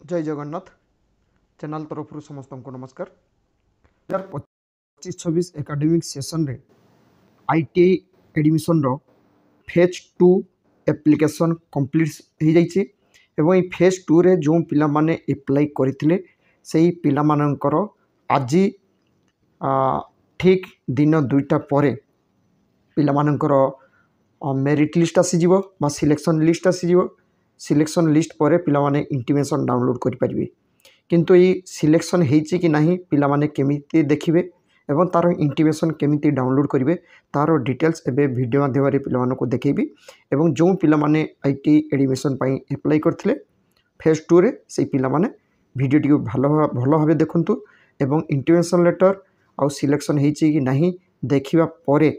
जय जगन्नाथ चैनल तरफ समस्त को नमस्कार। 2025-26 एकाडेमिक सेसन रे आईटीआई एडमिशन रो फेज 2 एप्लिकेशन कंप्लीट हो जाइए एवं फेज 2 रे जो पिला माने अप्लाई करथिले सेही पिला मानकर आज ठीक दिन 2टा पर पिला मानकर मेरिट लिस्ट आसीजिवो बा सिलेक्शन लिस्ट आसीजिवो। सिलेक्शन लिस्ट पर पिला माने इंटीमेशन डाउनलोड करि परिबे किंतु ये सिलेक्शन हेछि कि नाही पिला माने केमिति देखिबे एवं तार इंटीमेशन केमिति डाउनलोड करिवे तार डिटेल्स एबे वीडियो माध्यम रे पिला मानको देखेबी एवं जो पिला माने आईटी एडमिशन पई अप्लाई करथिले फेज 2 रे से पिला माने वीडियो टी भलो भाबे देखंतु एवं इंटीमेशन लेटर आउ सिलेक्शन हेछि कि नाही देखिबा परे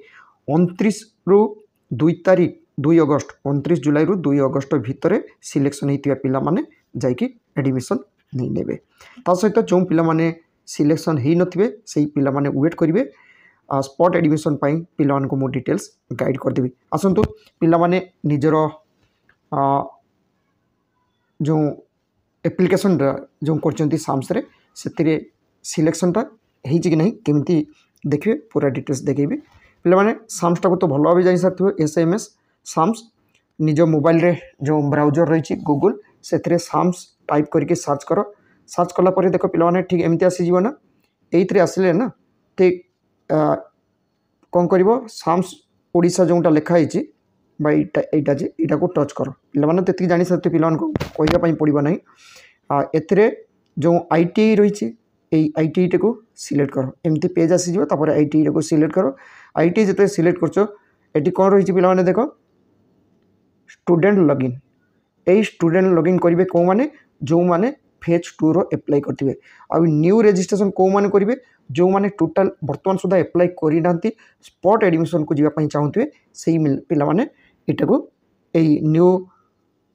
29 रु 2 तारीख 2 अगस्त 29 जुलाई रु 2 अगस्त भितर सिलेक्शन होता पिला माने जाइकी एडमिशन नहीं नेबे। ता सहित जो पिला माने सिलेक्शन हो नथिबे सेही पिला माने वेट करिवे स्पॉट एडमिशन पाई पिला मान को मो डिटेल्स गाइड कर देबी। आसंतु पिला माने निजर जो एप्लिकेशन जो करचंती साम्स रे सेतिरे सिलेक्शन ता हेछि कि नहीं केमिति देखिए पूरा डिटेल्स देखेबी। पिला माने साम्स टा को तो भलो भाबे जानि सारथिबो एसएमएस साम्स निज मोबाइल रे जो ब्राउजर रही गूगल से साम्स टाइप करके सर्च कर सर्च कला पर देख पिला माने ठीक एमती आसीजिव ना एइथरे आसिले ना ठीक कौन कर साम्स ओडिशा जोटा लिखाई एटा जे एटा को टच कर पिला माने तेती जानि सारथे पिला को कहबा पई पड़िबो नाही। एथरे जो आईटीआई रही आईटीआई टा को सिलेक्ट कर एमती पेज आसीजिव तापर आईटीआई को सिलेक्ट कर आईटीआई जते सिलेक्ट करछो एटी कौन रही पिला माने देखो student login a student login करेंगे कौ माने जो माने फेज 2 रो अप्लाई करथिबे आ न्यू रजिस्ट्रेशन कौ माने करेंगे जो माने टोटल वर्तमान सुधा अप्लाई करि नांती स्पॉट एडमिशन को जीवा पई चाहूथिबे सेही पिला माने एटा को ए न्यू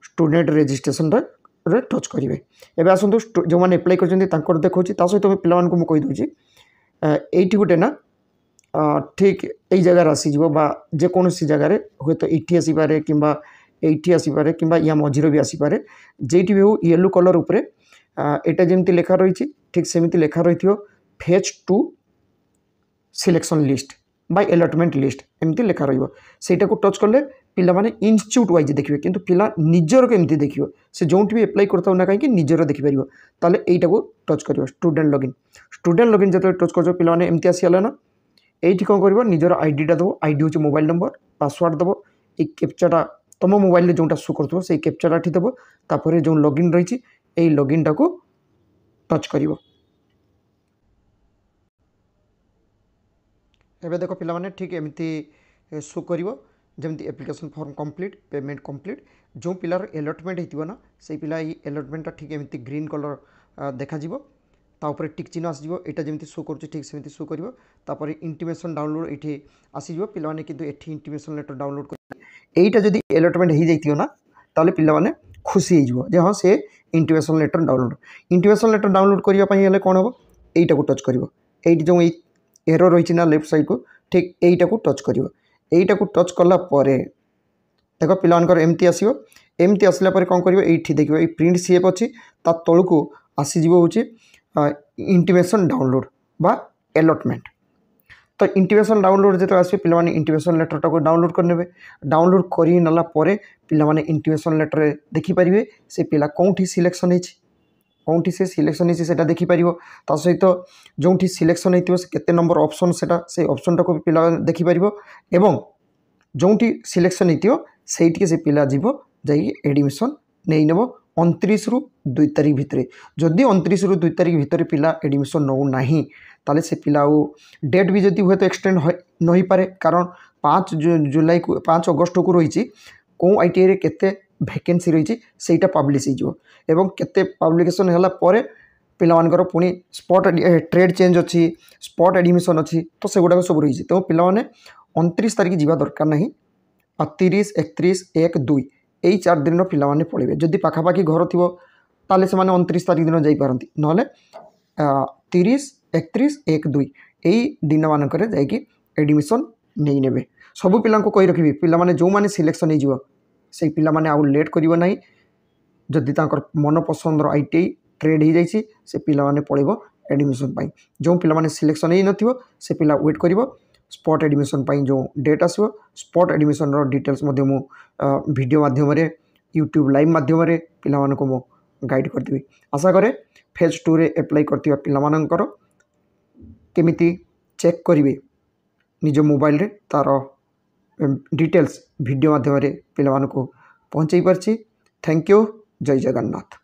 स्टूडेंट रजिस्ट्रेशन रे टच करेंगे। एबे आसंतु जो माने अप्लाई करछन्ती तांकर देखौची ता सहित पिला मान को म कहि दोची एठी गुटे ना ठीक यही जगार आसीजिव बा जेकोसी जगार हे तो ये आसपे कि ये आसपे कि या मझीर भी आसपे जेटी भी हो येलो कलर उपरे एटा जेमती लेखा रही ठीक सेमती लेखा रही phase 2 selection list by allotment list एमती लेखा रहीटा को टच कले पिला माने इंस्टीट्यूट वाइज देखिए किंतु पिला निजर केमती देखियो से जोंठी भी अप्लाई करता ना कहीं निजर देखि परिबो ताले एटा को टच करियो स्टूडेंट लॉगिन जते टच करजो पिला माने एमती आसीला ना एठी कौन कर निजर आईडीटा दबो आईडी हूँ मोबाइल नंबर पासवर्ड दबो ये कैप्चाटा तुम मोबाइल जोटा शो कर से कैप्चाटा ठी दबो तापर जो लॉगिन रही यही लॉगिन टाको टच करिवो। एबे देखो पिला माने ठीक एमती शो करिवो जेमती application form complete payment complete जो पिलार अलॉटमेंट होइतिबो ना से पिला ये अलॉटमेंटा ठीक एमती ग्रीन कलर देखा जिवो तापर टिक चिन्ह आसीजिवो एटा जेमती शो करूछि ठीक सेमती शो करिवो तापर इंटीमेशन डाउनलोड एठी आसीजिवो पिला माने किंतु एठी इंटीमेशन लेटर डाउनलोड कर एटा जदी अलॉटमेंट हो जाइतियो ना ताले पिला माने खुशी हो जिवो जे हां से इंटीमेशन लेटर डाउनलोड करिया पई हेले कोन हो एटा को टच करिवो एठी जो एरो रही ना लेफ्ट साइड को ठीक एटा को टच करिवो एटा को टच कला परे देखो पिला मानकर एमती आसीबो एमती आसला परे कोन करिवो एठी देखिवो ए प्रिंट सीएफ अछि ता तळको आसीजिवो होछि इंटीमेशन डाउनलोड बा अलॉटमेंट तो इंटीमेशन डाउनलोड जो आसे पिला माने इंटीमेशन लेटर टाको डाउनलोड करने डाउनलोड करी नला परे पिला माने इंटीमेशन लेटर देखि परिबे से पिला कोठी सिलेक्शन हेछि कोठी से सिलेक्शन हेछि सेटा देखि परिबो ता सहित जोठी सिलेक्शन हेतिबो से केते नंबर ऑप्शन सेटा से ऑप्शन टाको पिला देखि परिबो एवं जोठी सिलेक्शन हेतिबो सेठी से पिला जीवो जाई एडमिशन नै नेबो 29 रु 2 तारीख भितर जदि 29 रु 2 तारीख भितर पिला एडमिशन नौ नाही ताले से पिला डेट भी जदि हुए तो एक्सटेंड नहीं पारे कारण 5 जुलाई को 5 अगस्त को रही कौ आईटीआई रे केते वैकेंसी रही सेटा पब्लिश हो एवं केते पब्लिकेशन होला परे पिला मानकर पुणी स्पॉट ट्रेड चेंज अच्छी स्पॉट एडमिशन अच्छी तो से गुड़ाक सब रही तो पिला माने 29 तारीख जीवा दरकार नहीं 30 31 1 2 यही 4 दिन पिला माने पढ़े जदि पाखापाखि घर थी ताले से माने 29 तारीख दिन जापारती ना 30 31 1 2 यही दिन मानक एडमिशन नहीं नेबे सबू पिला कही रखी पिला माने जो माने सिलेक्शन हो से पिला माने आउ लेट करिवो नाही जदि तांकर मन पसंदर ITI ट्रेड हो जाइए से पिला माने पड़ो एडमिशन पाई जो पिला माने सिलेक्शन ही नथिबो से पिला वेट करिवो स्पॉट एडमिशन पाई जो डेट आसो स्पॉट एडमिशन रो डिटेल्स मु वीडियो माध्यम रे यूट्यूब लाइव माध्यम रे पिला मानको मो गाइड करदेबी। आशा करे फेज 2 रे अप्लाई करथिबा पिला मानकर केमिति चेक करिवे निज मोबाइल रे तार डिटेल्स वीडियो माध्यम रे पिला मानको पहुंचाई पारछि। Thank you. जय जगन्नाथ।